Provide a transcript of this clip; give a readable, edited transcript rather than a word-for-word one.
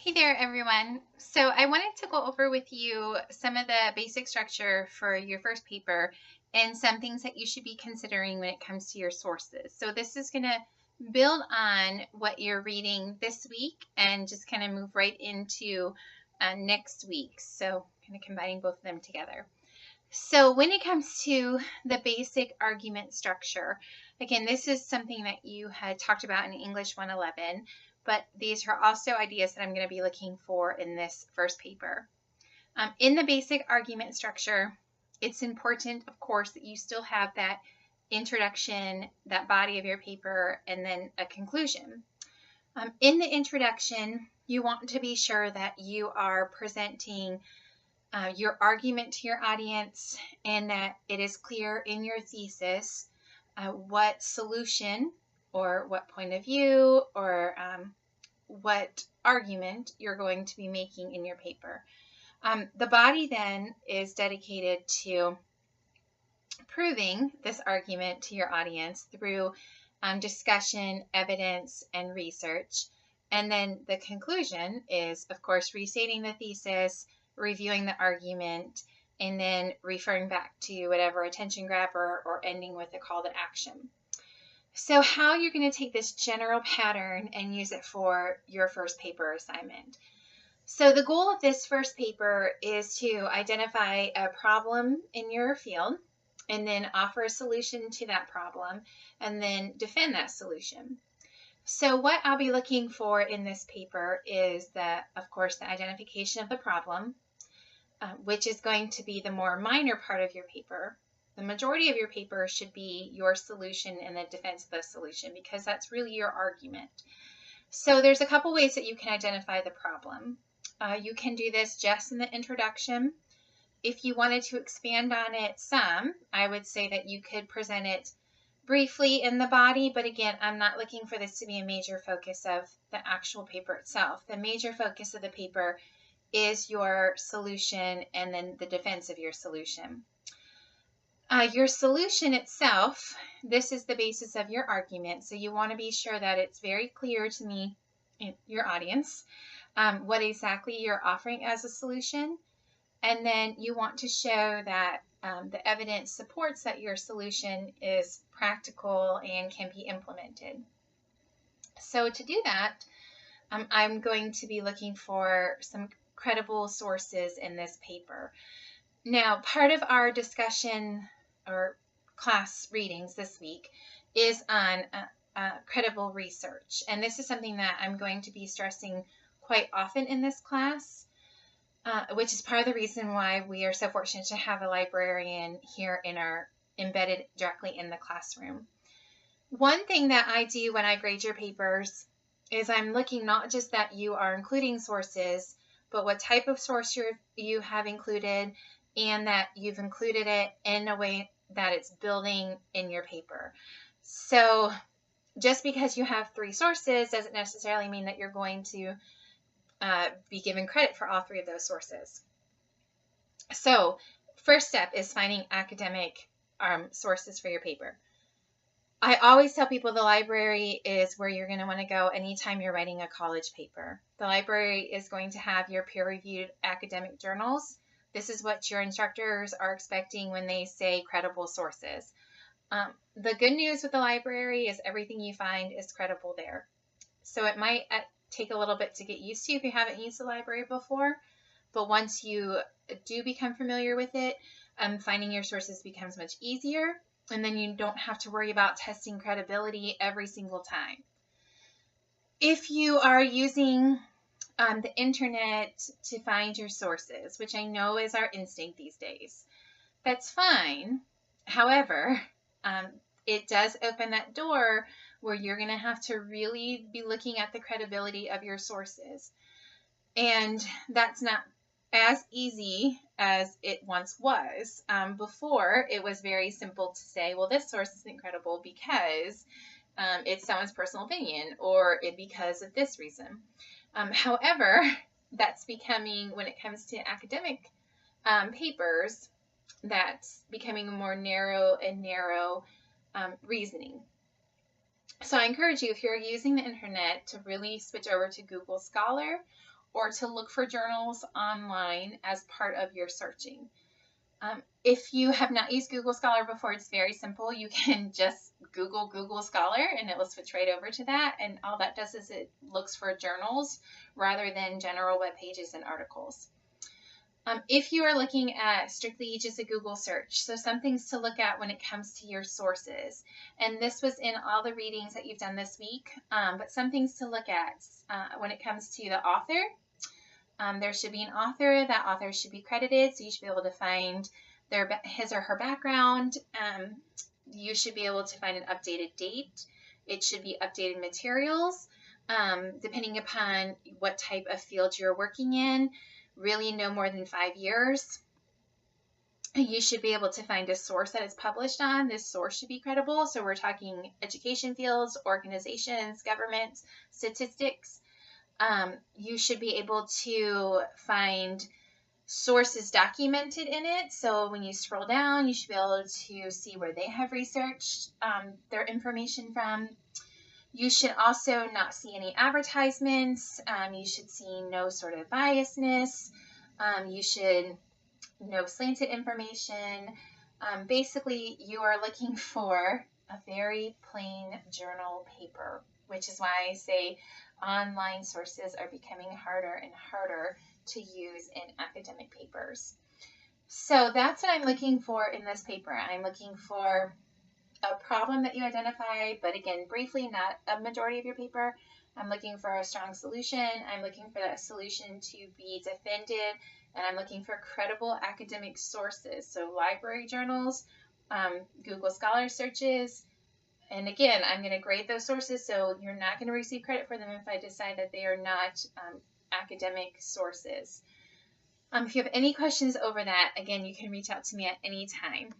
Hey there, everyone. So I wanted to go over with you some of the basic structure for your first paper and some things that you should be considering when it comes to your sources. So this is going to build on what you're reading this week and just kind of move right into next week. So kind of combining both of them together. So when it comes to the basic argument structure, again, this is something that you had talked about in English 111, but these are also ideas that I'm going to be looking for in this first paper. In the basic argument structure, it's important, of course, that you still have that introduction, that body of your paper, and then a conclusion. In the introduction, you want to be sure that you are presenting your argument to your audience and that it is clear in your thesis what solution or what point of view or what argument you're going to be making in your paper. The body then is dedicated to proving this argument to your audience through discussion, evidence, and research. And then the conclusion is, of course, restating the thesis, reviewing the argument, and then referring back to whatever attention grabber or ending with a call to action. So how you're going to take this general pattern and use it for your first paper assignment. So the goal of this first paper is to identify a problem in your field and then offer a solution to that problem and then defend that solution. So what I'll be looking for in this paper is of course, the identification of the problem, which is going to be the more minor part of your paper. The majority of your paper should be your solution and the defense of the solution because that's really your argument. So there's a couple ways that you can identify the problem. You can do this just in the introduction. If you wanted to expand on it some, I would say that you could present it briefly in the body, but again, I'm not looking for this to be a major focus of the actual paper itself. The major focus of the paper is your solution and then the defense of your solution. Your solution itself, this is the basis of your argument, so you want to be sure that it's very clear to me, your audience, what exactly you're offering as a solution. And then you want to show that the evidence supports that your solution is practical and can be implemented. So to do that, I'm going to be looking for some credible sources in this paper. Now, part of our discussion or class readings this week is on credible research. And this is something that I'm going to be stressing quite often in this class. Which is part of the reason why we are so fortunate to have a librarian here embedded directly in the classroom. One thing that I do when I grade your papers is I'm looking not just that you are including sources, but what type of source you have included and that you've included it in a way that it's building in your paper. So just because you have 3 sources doesn't necessarily mean that you're going to be given credit for all 3 of those sources. So first step is finding academic sources for your paper. I always tell people the library is where you're going to want to go anytime you're writing a college paper. The library is going to have your peer-reviewed academic journals. This is what your instructors are expecting when they say credible sources. The good news with the library is everything you find is credible there. So it might take a little bit to get used to if you haven't used the library before, but once you do become familiar with it, finding your sources becomes much easier, and then you don't have to worry about testing credibility every single time. If you are using the internet to find your sources, which I know is our instinct these days, that's fine. However, it does open that door where you're going to have to really be looking at the credibility of your sources. And that's not as easy as it once was. Before, it was very simple to say, well, this source isn't credible because it's someone's personal opinion or because of this reason. However, that's becoming, when it comes to academic papers, that's becoming a more narrow and narrow reasoning. So I encourage you, if you're using the internet, to really switch over to Google Scholar or to look for journals online as part of your searching. If you have not used Google Scholar before, it's very simple. You can just Google Scholar and it will switch right over to that. And all that does is it looks for journals rather than general web pages and articles. If you are looking at strictly just a Google search, so some things to look at when it comes to your sources. And this was in all the readings that you've done this week, but some things to look at when it comes to the author. There should be an author. That author should be credited, so you should be able to find his or her background. You should be able to find an updated date. It should be updated materials, depending upon what type of field you're working in. Really no more than 5 years. You should be able to find a source that it's published on. This source should be credible. So we're talking education fields, organizations, government, statistics. You should be able to find sources documented in it. So when you scroll down, you should be able to see where they have researched their information from. You should also not see any advertisements. You should see no sort of biasness. You should no slanted information. Basically, you are looking for a very plain journal paper, which is why I say online sources are becoming harder and harder to use in academic papers. So that's what I'm looking for in this paper. I'm looking for a problem that you identify, but again, briefly, not a majority of your paper. I'm looking for a strong solution. I'm looking for that solution to be defended, and I'm looking for credible academic sources. So library journals, Google Scholar searches, and again, I'm going to grade those sources, so you're not going to receive credit for them if I decide that they are not academic sources. If you have any questions over that, again, you can reach out to me at any time.